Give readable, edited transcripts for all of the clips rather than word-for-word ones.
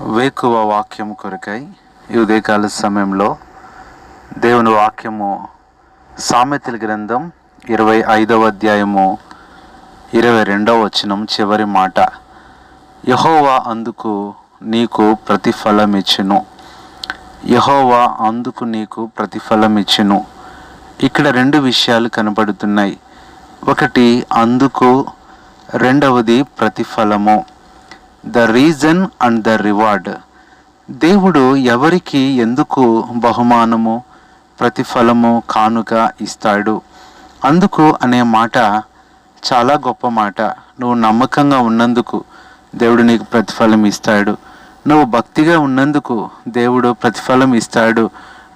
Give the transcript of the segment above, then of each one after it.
వేకువ వాక్యం కొరకై ఈ ఉదయకాల సమయంలో దేవుని వాక్యము సామెతల గ్రంథం 25వ అధ్యాయము 22వ వచనం చివరి మాట, యెహోవా అందుకు నీకు ప్రతిఫలమిచ్చును. యెహోవా అందుకు నీకు ప్రతిఫలమిచ్చును. ఇక్కడ రెండు విషయాలు కనబడుతున్నాయి. ఒకటి అందుకు, రెండవది ప్రతిఫలము. The reason and the reward. దేవుడు ఎవరికి ఎందుకు బహుమానము, ప్రతిఫలము, కానుక ఇస్తాడు. అందుకు అనే మాట చాలా గొప్ప మాట. నువ్వు నమ్మకంగా ఉన్నందుకు దేవుడు నీకు ప్రతిఫలం ఇస్తాడు. నువ్వు భక్తిగా ఉన్నందుకు దేవుడు ప్రతిఫలం ఇస్తాడు.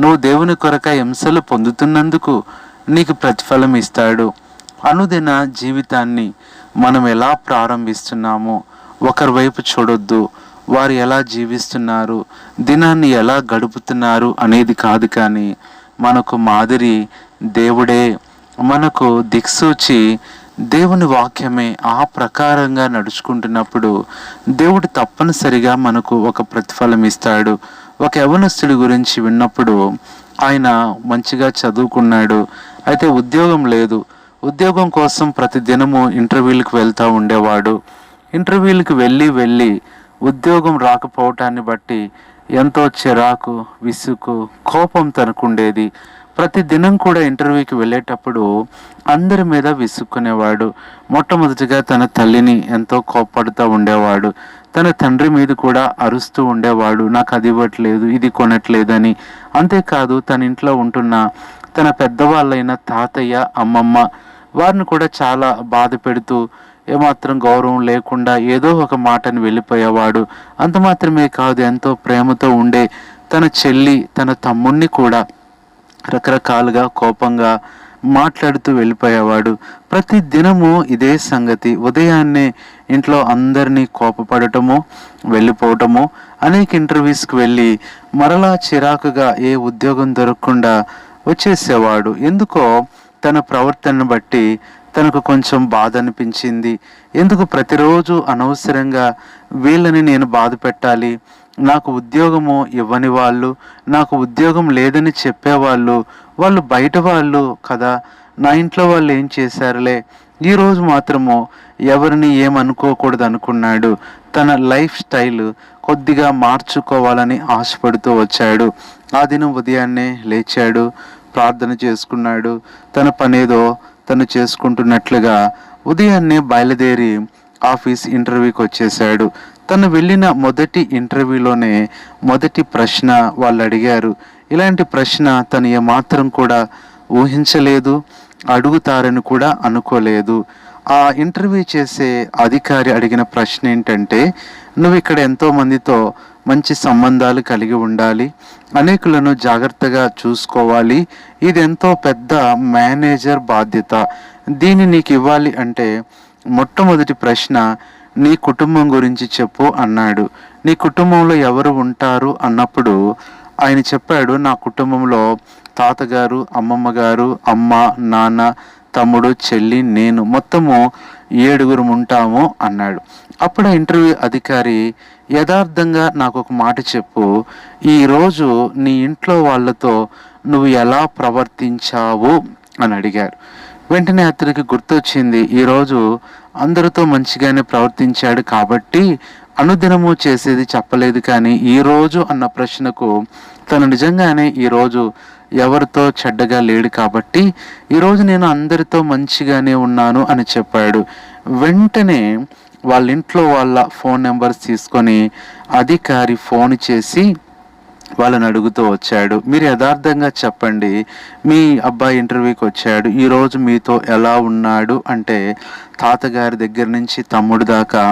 నువ్వు దేవుని కొరక హింసలు పొందుతున్నందుకు నీకు ప్రతిఫలం ఇస్తాడు. అనుదిన జీవితాన్ని మనం ఎలా ప్రారంభిస్తున్నామో ఒకరి వైపు చూడొద్దు. వారు ఎలా జీవిస్తున్నారు, దినాన్ని ఎలా గడుపుతున్నారు అనేది కాదు, కానీ మనకు మాదిరి దేవుడే, మనకు దిక్సూచి దేవుని వాక్యమే. ఆ ప్రకారంగా నడుచుకుంటున్నప్పుడు దేవుడు తప్పనిసరిగా మనకు ఒక ప్రతిఫలం ఇస్తాడు. ఒక యవనస్తుడి గురించి విన్నప్పుడు, ఆయన మంచిగా చదువుకున్నాడు, అయితే ఉద్యోగం లేదు. ఉద్యోగం కోసం ప్రతి దినము ఇంటర్వ్యూలకు వెళ్తూ ఉండేవాడు. ఇంటర్వ్యూలకు వెళ్ళి ఉద్యోగం రాకపోవటాన్ని బట్టి ఎంతో చిరాకు, విసుగు, కోపం తనకుండేది. ప్రతి దినం కూడా ఇంటర్వ్యూకి వెళ్ళేటప్పుడు అందరి మీద విసుక్కునేవాడు. మొట్టమొదటిగా తన తల్లిని ఎంతో కోప్పడుతూ ఉండేవాడు. తన తండ్రి మీద కూడా అరుస్తూ ఉండేవాడు, నాకు అది ఇవ్వట్లేదు, ఇది కొనట్లేదని. అంతేకాదు, తన ఇంట్లో ఉంటున్న తన పెద్దవాళ్ళైన తాతయ్య, అమ్మమ్మ వారిని కూడా చాలా బాధ పెడుతూ, ఏమాత్రం గౌరవం లేకుండా ఏదో ఒక మాటని వెళ్ళిపోయేవాడు. అంత మాత్రమే కాదు, ఎంతో ప్రేమతో ఉండే తన చెల్లి, తన తమ్ముణ్ణి కూడా రకరకాలుగా కోపంగా మాట్లాడుతూ వెళ్ళిపోయేవాడు. ప్రతి దినము ఇదే సంగతి. ఉదయాన్నే ఇంట్లో అందరినీ కోపపడటము, వెళ్ళిపోవటము, అనేక ఇంటర్వ్యూస్కి వెళ్ళి మరలా చిరాకుగా ఏ ఉద్యోగం దొరకకుండా వచ్చేసేవాడు. ఎందుకో తన ప్రవర్తనను బట్టి తనకు కొంచెం బాధ అనిపించింది. ఎందుకు ప్రతిరోజు అనవసరంగా వీళ్ళని నేను బాధ పెట్టాలి, నాకు ఉద్యోగము ఇవ్వని వాళ్ళు, నాకు ఉద్యోగం లేదని చెప్పేవాళ్ళు, వాళ్ళు బయట వాళ్ళు కదా, నా ఇంట్లో వాళ్ళు ఏం చేశారులే, ఈరోజు మాత్రము ఎవరిని ఏమనుకోకూడదు అనుకున్నాడు. తన లైఫ్ స్టైల్ కొద్దిగా మార్చుకోవాలని ఆశపడుతూ వచ్చాడు. ఆ దినం ఉదయాన్నే లేచాడు, ప్రార్థన చేసుకున్నాడు, తన పనేదో తను చేసుకుంటున్నట్లుగా ఉదయాన్నే బయలుదేరి ఆఫీస్ ఇంటర్వ్యూకి వచ్చేసాడు. తను వెళ్ళిన మొదటి ఇంటర్వ్యూలోనే మొదటి ప్రశ్న వాళ్ళు అడిగారు. ఇలాంటి ప్రశ్న తను ఏమాత్రం కూడా ఊహించలేదు, అడుగుతారని కూడా అనుకోలేదు. ఆ ఇంటర్వ్యూ చేసే అధికారి అడిగిన ప్రశ్న ఏంటంటే, నువ్వు ఇక్కడ ఎంతో మందితో మంచి సంబంధాలు కలిగి ఉండాలి, అనేకులను జాగ్రత్తగా చూసుకోవాలి, ఇది ఎంతో పెద్ద మేనేజర్ బాధ్యత, దీన్ని నీకు ఇవ్వాలి అంటే మొట్టమొదటి ప్రశ్న నీ కుటుంబం గురించి చెప్పు అన్నాడు. నీ కుటుంబంలో ఎవరు ఉంటారు అన్నప్పుడు ఆయన చెప్పాడు, నా కుటుంబంలో తాతగారు, అమ్మమ్మ గారు, అమ్మ, నాన్న, తమ్ముడు, చెల్లి, నేను, మొత్తము 7 ఉంటాము అన్నాడు. అప్పుడు ఆ ఇంటర్వ్యూ అధికారి, యథార్థంగా నాకు ఒక మాట చెప్పు, ఈరోజు నీ ఇంట్లో వాళ్ళతో నువ్వు ఎలా ప్రవర్తించావు అని అడిగారు. వెంటనే అతనికి గుర్తొచ్చింది, ఈరోజు అందరితో మంచిగానే ప్రవర్తించాడు కాబట్టి అనుదినము చేసేది చెప్పలేదు, కానీ ఈరోజు అన్న ప్రశ్నకు తను నిజంగానే ఈరోజు ఎవరితో చెడ్డగా లేడు కాబట్టి ఈరోజు నేను అందరితో మంచిగానే ఉన్నాను అని చెప్పాడు. వెంటనే వాళ్ళ ఇంట్లో వాళ్ళ ఫోన్ నెంబర్స్ తీసుకొని అధికారి ఫోన్ చేసి వాళ్ళని అడుగుతూ వచ్చాడు, మీరు యథార్థంగా చెప్పండి, మీ అబ్బాయి ఇంటర్వ్యూకి వచ్చాడు, ఈరోజు మీతో ఎలా ఉన్నాడు అంటే తాతగారి దగ్గర నుంచి తమ్ముడు దాకా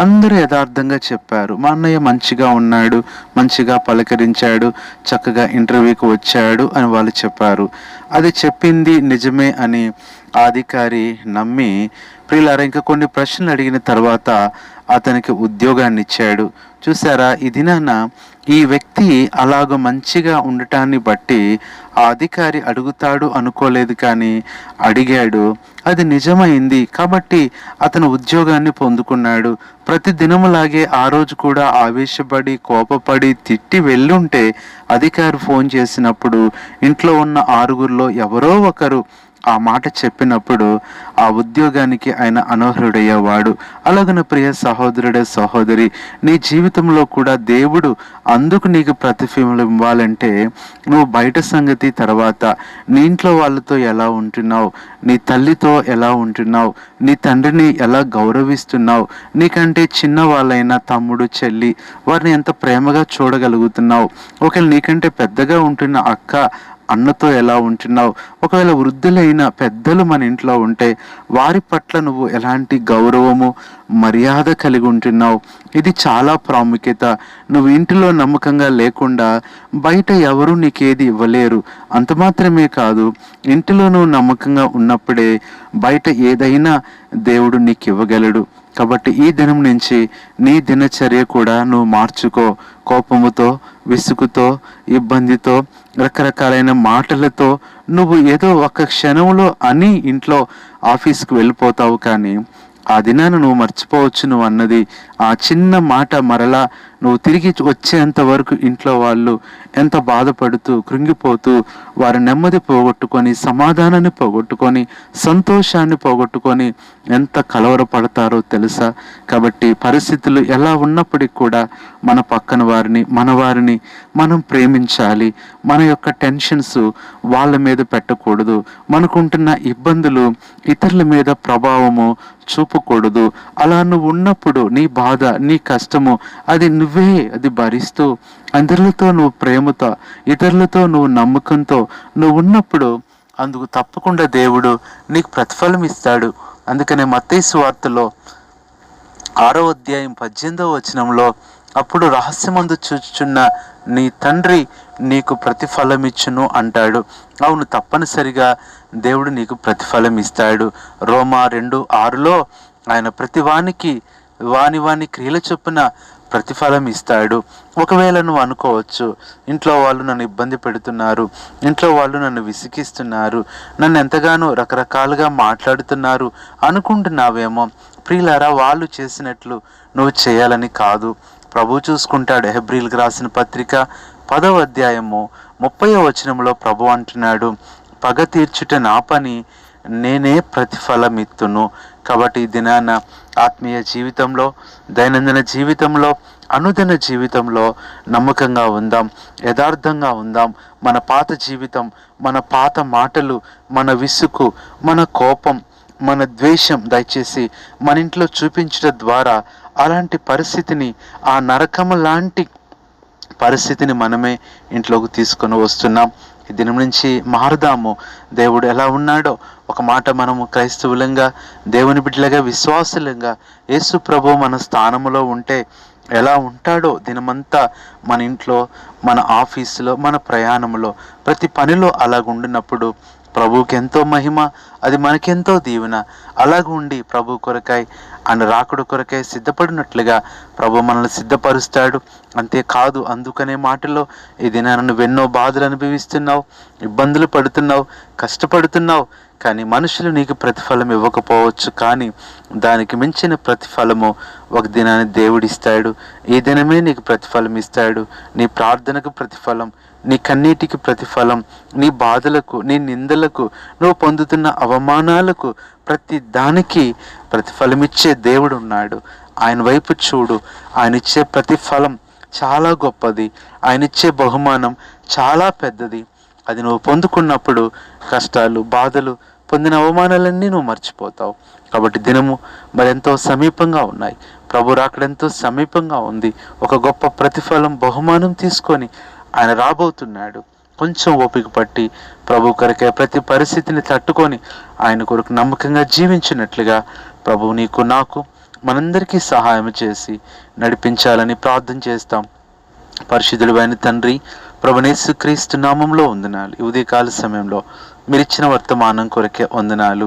అందరూ యథార్థంగా చెప్పారు. మా అన్నయ్య మంచిగా ఉన్నాడు, మంచిగా పలకరించాడు, చక్కగా ఇంటర్వ్యూకి వచ్చాడు అని వాళ్ళు చెప్పారు. అది చెప్పింది నిజమే అని ఆ అధికారి నమ్మి, ప్రియులారా, ఇంకా కొన్ని ప్రశ్నలు అడిగిన తర్వాత అతనికి ఉద్యోగాన్ని ఇచ్చాడు. చూసారా, ఈ దినాన ఈ వ్యక్తి అలాగ మంచిగా ఉండటాన్ని బట్టి ఆ అధికారి అడుగుతాడు అనుకోలేదు, కానీ అడిగాడు. అది నిజమైంది కాబట్టి అతను ఉద్యోగాన్ని పొందుకున్నాడు. ప్రతి దినములాగే ఆ రోజు కూడా ఆవేశపడి కోపపడి తిట్టి వెళ్ళుంటే అధికారి ఫోన్ చేసినప్పుడు ఇంట్లో ఉన్న 6గురిలో ఎవరో ఒకరు ఆ మాట చెప్పినప్పుడు ఆ ఉద్యోగానికి ఆయన అనర్హుడయ్యేవాడు. అలాగన ప్రియ సహోదరుడే సహోదరి, నీ జీవితంలో కూడా దేవుడు అందుకు నీకు ప్రతిఫలం ఇవ్వాలంటే నువ్వు బయట సంగతి తర్వాత నీ ఇంట్లో వాళ్ళతో ఎలా ఉంటున్నావు, నీ తల్లితో ఎలా ఉంటున్నావు, నీ తండ్రిని ఎలా గౌరవిస్తున్నావు, నీకంటే చిన్న వాళ్ళైనా తమ్ముడు చెల్లి వారిని ఎంత ప్రేమగా చూడగలుగుతున్నావు, ఒకవేళ నీకంటే పెద్దగా ఉంటున్న అక్క అన్నతో ఎలా ఉంటున్నావు, ఒకవేళ వృద్ధులైన పెద్దలు మన ఇంట్లో ఉంటే వారి పట్ల నువ్వు ఎలాంటి గౌరవము మర్యాద కలిగి ఉంటున్నావు. ఇది చాలా ప్రాముఖ్యత. నువ్వు ఇంటిలో నమ్మకంగా లేకుండా బయట ఎవరు నీకేది ఇవ్వలేరు. అంత మాత్రమే కాదు, ఇంటిలో నువ్వు నమ్మకంగా ఉన్నప్పుడే బయట ఏదైనా దేవుడు నీకు ఇవ్వగలడు. కాబట్టి ఈ దినం నుంచి నీ దినచర్య కూడా నువ్వు మార్చుకో. కోపముతో, విసుగుతో, ఇబ్బందితో, రకరకాలైన మాటలతో నువ్వు ఏదో ఒక క్షణంలో అని ఇంట్లో ఆఫీస్కి వెళ్ళిపోతావు, కానీ ఆ దినాన్ని నువ్వు మర్చిపోవచ్చు. నువ్వు అన్నది ఆ చిన్న మాట మరలా నువ్వు తిరిగి వచ్చేంత వరకు ఇంట్లో వాళ్ళు ఎంత బాధపడుతూ కృంగిపోతూ వారి నెమ్మది పోగొట్టుకొని, సమాధానాన్ని పోగొట్టుకొని, సంతోషాన్ని పోగొట్టుకొని ఎంత కలవరపడతారో తెలుసా. కాబట్టి పరిస్థితులు ఎలా ఉన్నప్పటికీ కూడా మన పక్కన వారిని, మన వారిని మనం ప్రేమించాలి. మన యొక్క టెన్షన్స్ వాళ్ళ మీద పెట్టకూడదు. మనకుంటున్న ఇబ్బందులు ఇతరుల మీద ప్రభావము చూపకూడదు. అలా నువ్వు ఉన్నప్పుడు నీ బాధ, నీ కష్టము అది భరిస్తూ అందరితో నువ్వు ప్రేమతో, ఇతరులతో నువ్వు నమ్మకంతో నువ్వు ఉన్నప్పుడు అందుకు తప్పకుండా దేవుడు నీకు ప్రతిఫలం ఇస్తాడు. అందుకనే మత్తయి సువార్తలో 6వ అధ్యాయం 18వ వచనంలో, అప్పుడు రహస్యమందు చూచుచున్న నీ తండ్రి నీకు ప్రతిఫలం ఇచ్చును అంటాడు. అవును, తప్పనిసరిగా దేవుడు నీకు ప్రతిఫలం ఇస్తాడు. రోమా 2:6లో ఆయన ప్రతి వానికి వాని క్రియల చొప్పున ప్రతిఫలం ఇస్తాడు. ఒకవేళ నువ్వు అనుకోవచ్చు, ఇంట్లో వాళ్ళు నన్ను ఇబ్బంది పెడుతున్నారు, ఇంట్లో వాళ్ళు నన్ను విసిగిస్తున్నారు, నన్ను ఎంతగానో రకరకాలుగా మాట్లాడుతున్నారు అనుకుంటున్నావేమో. ప్రియులారా, వాళ్ళు చేసినట్లు నువ్వు చేయాలని కాదు, ప్రభు చూసుకుంటాడు. హెబ్రీలకు రాసిన పత్రిక 10వ అధ్యాయము 30వ వచనంలో ప్రభు అంటున్నాడు, పగ తీర్చుట నా పని, నేనే ప్రతిఫలమిత్తును. కాబట్టి ఈ దినాన ఆత్మీయ జీవితంలో, దైనందిన జీవితంలో, అనుదిన జీవితంలో నమ్మకంగా ఉందాం, యథార్థంగా ఉందాం. మన పాత జీవితం, మన పాత మాటలు, మన విసుగు, మన కోపం, మన ద్వేషం దయచేసి మన ఇంట్లో చూపించడం ద్వారా అలాంటి పరిస్థితిని, ఆ నరకము లాంటి పరిస్థితిని మనమే ఇంట్లోకి తీసుకొని వస్తున్నాం. ఈ దినం నుంచి మారుదాము. దేవుడు ఎలా ఉన్నాడో ఒక మాట మనము క్రైస్తవులంగా, దేవుని బిడ్డలుగా, విశ్వాసులంగా యేసు ప్రభు మన స్థానంలో ఉంటే ఎలా ఉంటాడో దినమంతా మన ఇంట్లో, మన ఆఫీసులో, మన ప్రయాణంలో, ప్రతి పనిలో అలాగుండినప్పుడు ప్రభువుకి ఎంతో మహిమ, అది మనకెంతో దీవెన. అలాగ ఉండి ప్రభు కొరకై, ఆయన రాకుడు కొరకై సిద్ధపడినట్లుగా ప్రభు మనల్ని సిద్ధపరుస్తాడు. అంతేకాదు, అందుకనే మాటలో ఈ దినాన నువ్వెన్నో బాధలు అనుభవిస్తున్నావు, ఇబ్బందులు పడుతున్నావు, కష్టపడుతున్నావు, కానీ మనుషులు నీకు ప్రతిఫలం ఇవ్వకపోవచ్చు, కానీ దానికి మించిన ప్రతిఫలము ఒక దినాన్ని దేవుడిస్తాడు. ఈ దినమే నీకు ప్రతిఫలం ఇస్తాడు. నీ ప్రార్థనకు ప్రతిఫలం, నీ కన్నీటికి ప్రతిఫలం, నీ బాధలకు, నీ నిందలకు, నువ్వు పొందుతున్న అవమానాలకు, ప్రతి దానికి ప్రతిఫలమిచ్చే దేవుడు ఉన్నాడు. ఆయన వైపు చూడు. ఆయన ఇచ్చే ప్రతిఫలం చాలా గొప్పది. ఆయన ఇచ్చే బహుమానం చాలా పెద్దది. అది నువ్వు పొందుకున్నప్పుడు కష్టాలు, బాధలు, పొందిన అవమానాలన్నీ నువ్వు మర్చిపోతావు. కాబట్టి దినము మరెంతో సమీపంగా ఉన్నాయి. ప్రభు రాకడెంతో సమీపంగా ఉంది. ఒక గొప్ప ప్రతిఫలం, బహుమానం తీసుకొని ఆయన రాబోతున్నాడు. కొంచెం ఓపిక పట్టి ప్రభు కొరకే ప్రతి పరిస్థితిని తట్టుకొని ఆయన కొరకు నమ్మకంగా జీవించినట్లుగా ప్రభు నీకు, నాకు, మనందరికీ సహాయం చేసి నడిపించాలని ప్రార్థన చేస్తాం. పరిశుద్ధుడు అయిన తండ్రి, ప్రభువైన యేసుక్రీస్తు నామంలో వందనాలు. ఈ ఉదయకాల సమయంలో మీరిచ్చిన వర్తమానం కొరకే వందనాలు.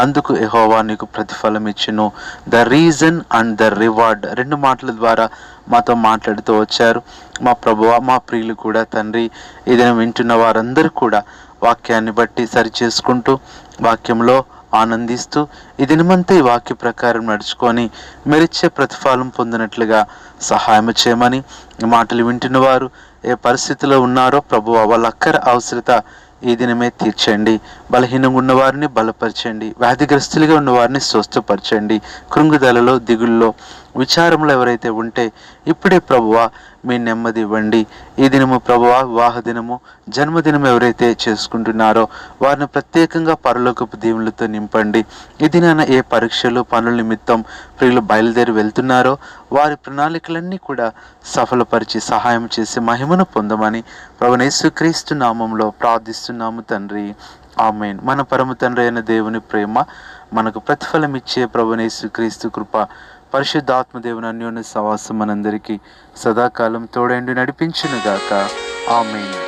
అందుకు యెహోవా నీకు ప్రతిఫలం ఇచ్చును. The reason and the reward, 2 మాటల ద్వారా మాతో మాట్లాడుతూ వచ్చారు. మా ప్రభువ, మా ప్రియులు కూడా తండ్రి, ఏదైనా వింటున్న వారందరూ కూడా వాక్యాన్ని బట్టి సరి చేసుకుంటూ, వాక్యంలో ఆనందిస్తూ ఈ దినమంతా ఈ వాక్య ప్రకారం నడుచుకొని మెరిచ్చే ప్రతిఫలం పొందినట్లుగా సహాయం చేయమని, ఈ మాటలు వింటున్న వారు ఏ పరిస్థితిలో ఉన్నారో ప్రభువా, వాళ్ళ అక్కర అవసరత ఈ దినమే తీర్చండి. బలహీనంగా ఉన్న వారిని బలపరచండి, వ్యాధిగ్రస్తులుగా ఉన్న వారిని స్వస్థపరచండి. కృంగుదలలో, దిగుల్లో, విచారంలో ఎవరైతే ఉంటే ఇప్పుడే ప్రభువా మీ నెమ్మది ఇవ్వండి. ఈ దినము ప్రభువా వివాహ దినము, జన్మదినం ఎవరైతే చేసుకుంటున్నారో వారిని ప్రత్యేకంగా పరలోకపు దీవులతో నింపండి. ఈ దినాన ఏ పరీక్షలు, పనుల నిమిత్తం ప్రియులు బయలుదేరి వెళ్తున్నారో వారి ప్రణాళికలన్నీ కూడా సఫలపరిచి సహాయం చేసి మహిమను పొందమని ప్రభువైన యేసుక్రీస్తు నామంలో ప్రార్థిస్తున్నాము తండ్రి. ఆమేన్. మన పరమ తండ్రి అయిన దేవుని ప్రేమ, మనకు ప్రతిఫలం ఇచ్చే ప్రభువైన యేసుక్రీస్తు కృప, పరిశుద్ధాత్మ దేవుని అన్యోన్య సహవాసం మనందరికీ సదాకాలం తోడైండి నడిపించునుగాక. ఆమేన్.